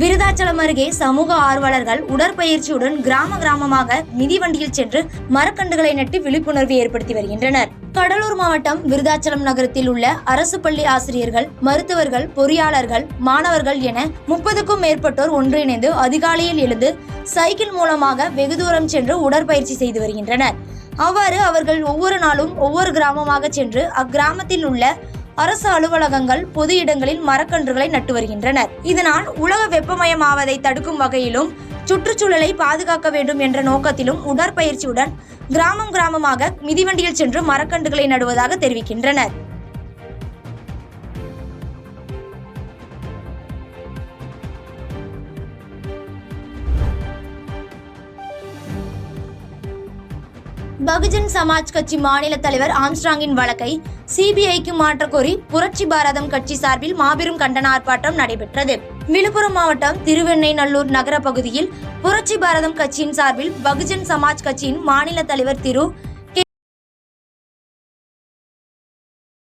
விருதாச்சலம் அருகே சமூக ஆர்வலர்கள் உடற்பயிற்சியுடன் கிராமமாக மிதிவண்டியில் சென்று மரக்கன்றுகளை நட்டு விழிப்புணர்வு ஏற்படுத்தி வருகின்றனர். கடலூர் மாவட்டம் விருதாச்சலம் நகரத்தில் உள்ள அரசு பள்ளி ஆசிரியர்கள், மருத்துவர்கள், பொறியாளர்கள், மாணவர்கள் என 30க்கும் மேற்பட்டோர் ஒன்றிணைந்து அதிகாலையில் எழுந்து சைக்கிள் மூலமாக வெகு தூரம் சென்று உடற்பயிற்சி செய்து வருகின்றனர். அவ்வாறு அவர்கள் ஒவ்வொரு நாளும் ஒவ்வொரு கிராமமாக சென்று அக்கிராமத்தில் உள்ள அரசு அலுவலகங்கள், பொது இடங்களில் மரக்கன்றுகளை நட்டு வருகின்றனர். இதனால் உலக வெப்பமயமாவதை தடுக்கும் வகையிலும் சுற்றுச்சூழலை பாதுகாக்க வேண்டும் என்ற நோக்கத்திலும் உடற்பயிற்சியுடன் கிராமமாக மிதிவண்டியில் சென்று மரக்கன்றுகளை நடுவதாக தெரிவிக்கின்றனர். பகுஜன் சமாஜ் கட்சி மாநில தலைவர் ஆம்ஸ்ட்ராங்கின் வழக்கை சிபிஐக்கு மாற்ற கோரி புரட்சி பாரதம் கட்சி சார்பில் மாபெரும் கண்டன ஆர்ப்பாட்டம் நடைபெற்றது. விழுப்புரம் மாவட்டம் திருவெண்ணெய்நல்லூர் நகர பகுதியில் புரட்சி பாரதம் கட்சியின் சார்பில் பகுஜன் சமாஜ் கட்சியின் மாநில தலைவர் திரு